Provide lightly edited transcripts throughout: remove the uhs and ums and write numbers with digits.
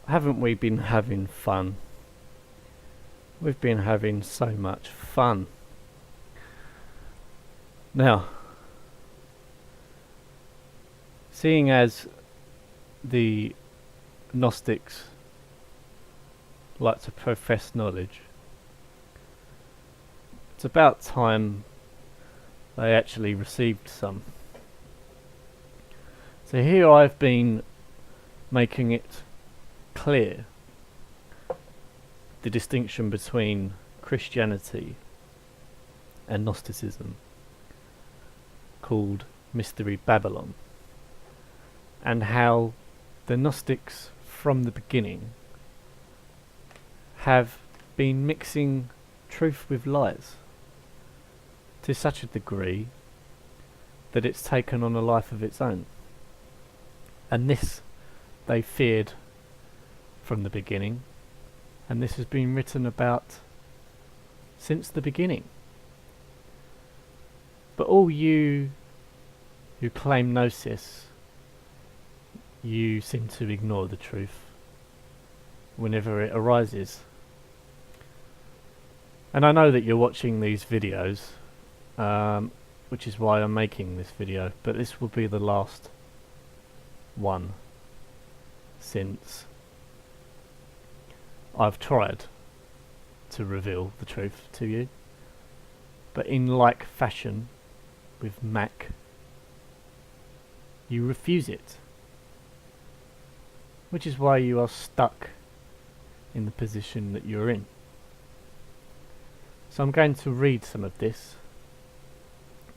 Haven't we been having fun? We've been having so much fun. Now, seeing as the Gnostics like to profess knowledge, it's about time they actually received some. So here I've been making it clear the distinction between Christianity and Gnosticism, called Mystery Babylon, and how the Gnostics from the beginning have been mixing truth with lies to such a degree that it's taken on a life of its own. And this they feared from the beginning, and this has been written about since the beginning. But all you who claim gnosis, you seem to ignore the truth whenever it arises. And I know that you're watching these videos, which is why I'm making this video, but this will be the last one since I've tried to reveal the truth to you, but in like fashion with Mac, you refuse it, which is why you are stuck in the position that you're in. So I'm going to read some of this,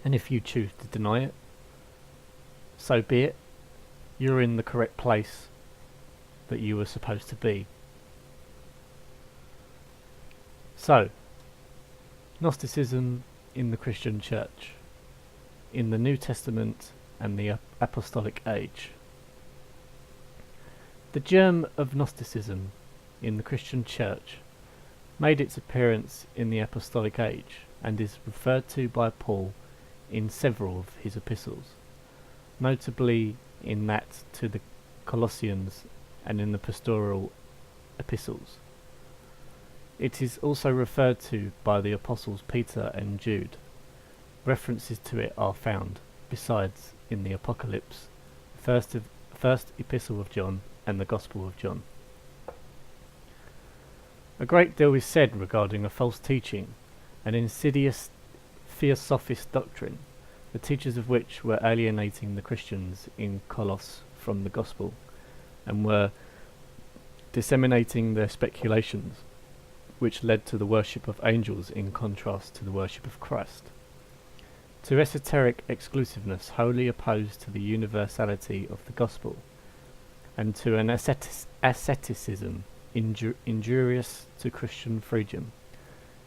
and if you choose to deny it, so be it. You're in the correct place that you were supposed to be. So, Gnosticism in the Christian Church, in the New Testament and the Apostolic Age. The germ of Gnosticism in the Christian Church made its appearance in the Apostolic Age and is referred to by Paul in several of his epistles, notably in that to the Colossians and in the pastoral epistles. It is also referred to by the apostles Peter and Jude. References to it are found, besides, in the Apocalypse, first epistle of John and the Gospel of John. A great deal is said regarding a false teaching, an insidious theosophist doctrine, the teachers of which were alienating the Christians in Colossus from the Gospel, and were disseminating their speculations, which led to the worship of angels in contrast to the worship of Christ. To esoteric exclusiveness wholly opposed to the universality of the Gospel, and to an asceticism injurious to Christian freedom,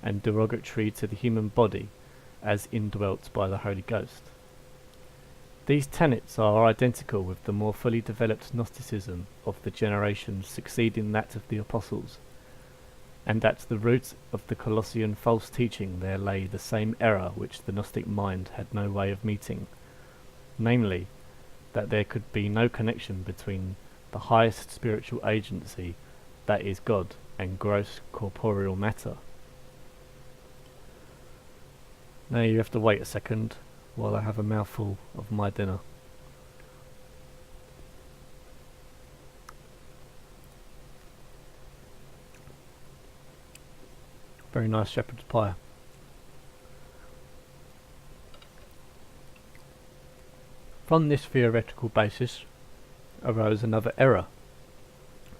and derogatory to the human body as indwelt by the Holy Ghost. These tenets are identical with the more fully developed Gnosticism of the generations succeeding that of the Apostles, and at the root of the Colossian false teaching there lay the same error which the Gnostic mind had no way of meeting, namely, that there could be no connection between the highest spiritual agency, that is God, and gross corporeal matter. Now you have to wait a second while I have a mouthful of my dinner. Very nice shepherd's pie. From this theoretical basis arose another error,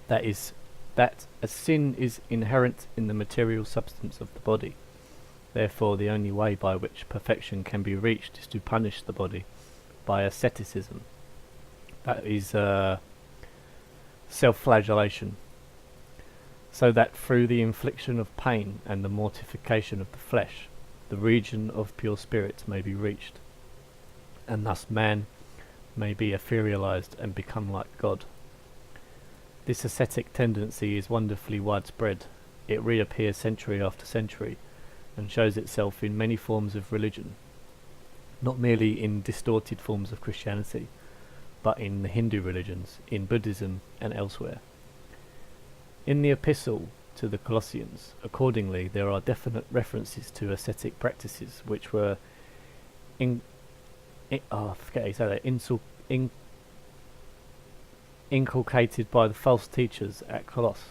that is, that a sin is inherent in the material substance of the body. Therefore, the only way by which perfection can be reached is to punish the body by asceticism. That is self-flagellation, so that through the infliction of pain and the mortification of the flesh, the region of pure spirit may be reached, and thus man may be etherealized and become like God. This ascetic tendency is wonderfully widespread. It reappears century after century, and shows itself in many forms of religion, not merely in distorted forms of Christianity, but in the Hindu religions, in Buddhism and elsewhere. In the epistle to the Colossians, accordingly, there are definite references to ascetic practices which were inculcated by the false teachers at Colossus.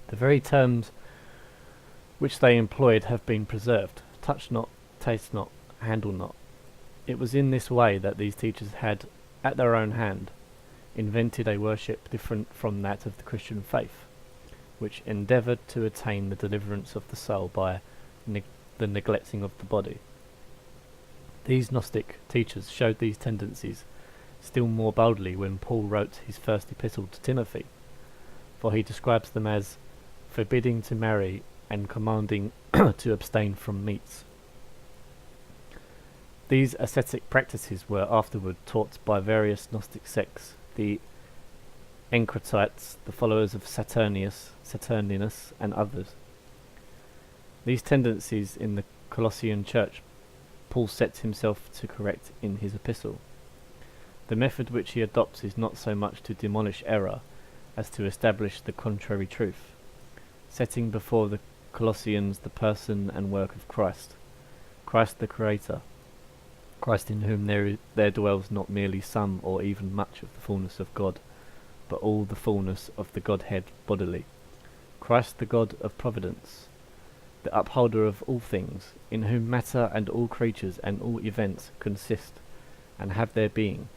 The very terms which they employed have been preserved: touch not, taste not, handle not. It was in this way that these teachers had, at their own hand, invented a worship different from that of the Christian faith, which endeavoured to attain the deliverance of the soul by the neglecting of the body. These Gnostic teachers showed these tendencies still more boldly when Paul wrote his first epistle to Timothy, for he describes them as forbidding to marry and commanding to abstain from meats. These ascetic practices were afterward taught by various Gnostic sects, the Encratites, the followers of Saturninus, and others. These tendencies in the Colossian church Paul sets himself to correct in his epistle. The method which he adopts is not so much to demolish error as to establish the contrary truth, setting before the Colossians the person and work of Christ, Christ the Creator, Christ in whom there dwells not merely some or even much of the fullness of God, but all the fullness of the Godhead bodily, Christ the God of providence, the upholder of all things, in whom matter and all creatures and all events consist and have their being,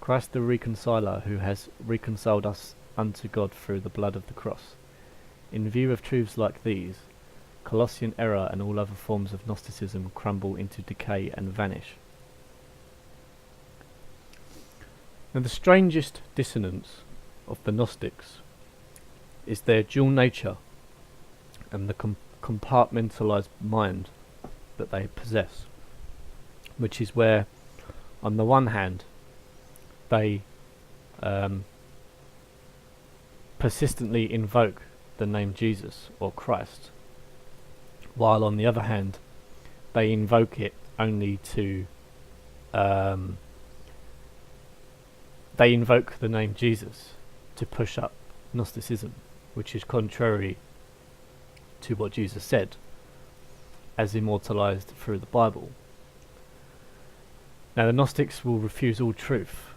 Christ the reconciler, who has reconciled us unto God through the blood of the cross. In view of truths like these, Colossian error and all other forms of Gnosticism crumble into decay and vanish. Now, the strangest dissonance of the Gnostics is their dual nature and the compartmentalized mind that they possess, which is where, on the one hand, they persistently invoke the name Jesus or Christ, while on the other hand, they invoke it only to they invoke the name Jesus to push up Gnosticism, which is contrary to what Jesus said, as immortalized through the Bible. Now, the Gnostics will refuse all truth,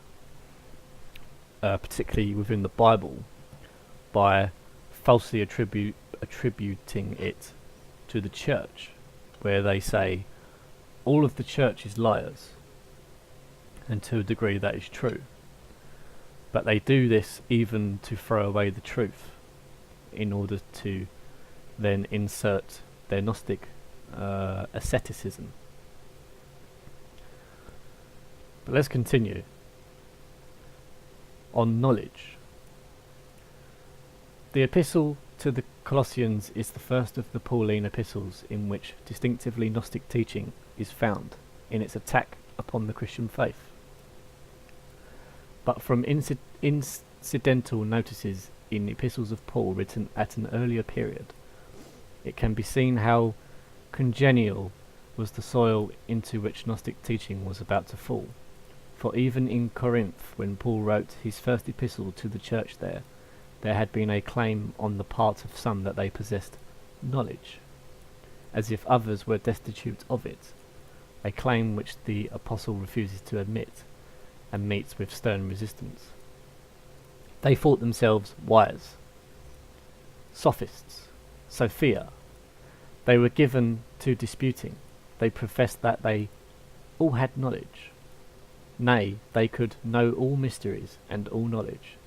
particularly within the Bible, by falsely attributing it to the church, where they say all of the church is liars, and to a degree that is true. But they do this even to throw away the truth, in order to then insert their Gnostic asceticism. But let's continue. On knowledge. The epistle to the Colossians is the first of the Pauline epistles in which distinctively Gnostic teaching is found in its attack upon the Christian faith. But from incidental notices in epistles of Paul written at an earlier period, it can be seen how congenial was the soil into which Gnostic teaching was about to fall. For even in Corinth, when Paul wrote his first epistle to the church there had been a claim on the part of some that they possessed knowledge, as if others were destitute of it, a claim which the apostle refuses to admit, and meets with stern resistance. They thought themselves wise, sophists, Sophia. They were given to disputing. They professed that they all had knowledge. Nay, they could know all mysteries and all knowledge.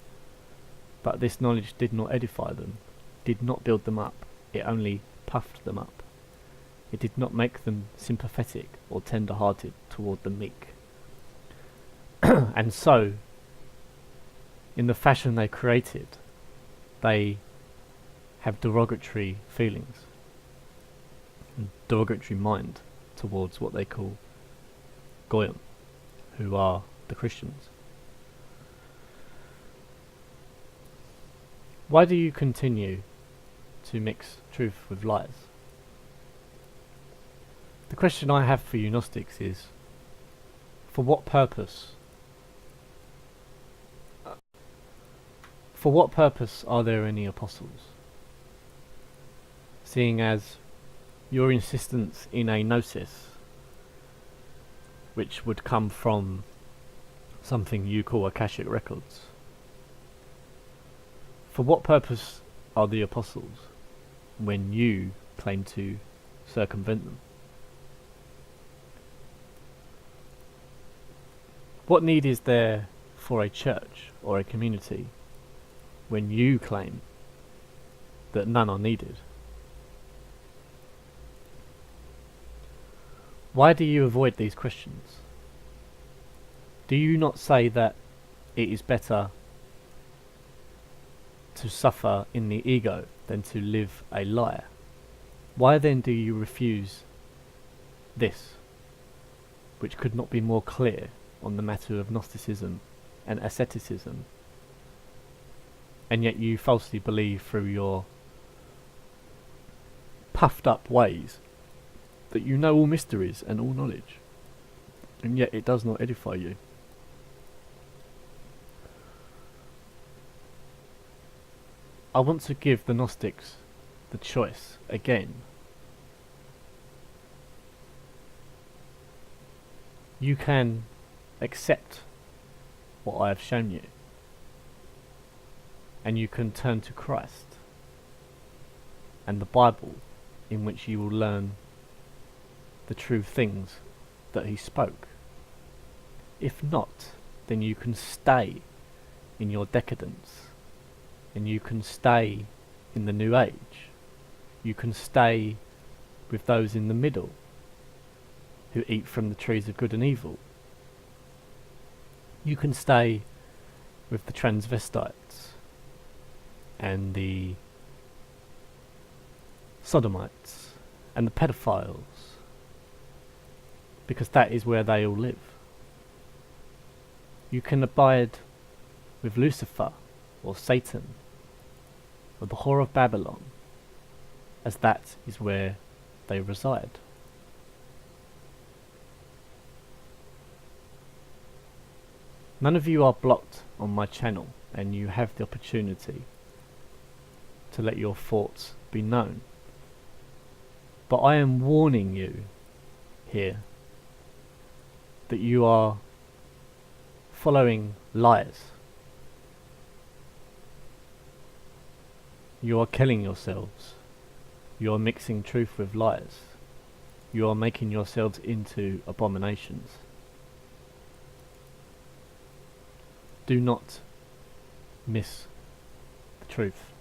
But this knowledge did not edify them, did not build them up, it only puffed them up. It did not make them sympathetic or tender-hearted toward the meek. And so, in the fashion they created, they have derogatory feelings, and derogatory mind towards what they call Goyim, who are the Christians. Why do you continue to mix truth with lies? The question I have for you Gnostics is, for what purpose? For what purpose are there any apostles? Seeing as your insistence in a gnosis, which would come from something you call Akashic records. For what purpose are the apostles when you claim to circumvent them? What need is there for a church or a community when you claim that none are needed? Why do you avoid these questions? Do you not say that it is better to suffer in the ego than to live a lie? Why then do you refuse this, which could not be more clear on the matter of Gnosticism and asceticism, and yet you falsely believe through your puffed up ways that you know all mysteries and all knowledge, and yet it does not edify you? I want to give the Gnostics the choice again. You can accept what I have shown you, and you can turn to Christ and the Bible, in which you will learn the true things that he spoke. If not, then you can stay in your decadence, and you can stay in the New Age. You can stay with those in the middle who eat from the trees of good and evil. You can stay with the transvestites and the sodomites and the pedophiles, because that is where they all live. You can abide with Lucifer or Satan or the whore of Babylon, as that is where they reside. None of you are blocked on my channel, and you have the opportunity to let your thoughts be known. But I am warning you here that you are following lies. You are killing yourselves. You are mixing truth with lies. You are making yourselves into abominations. Do not miss the truth.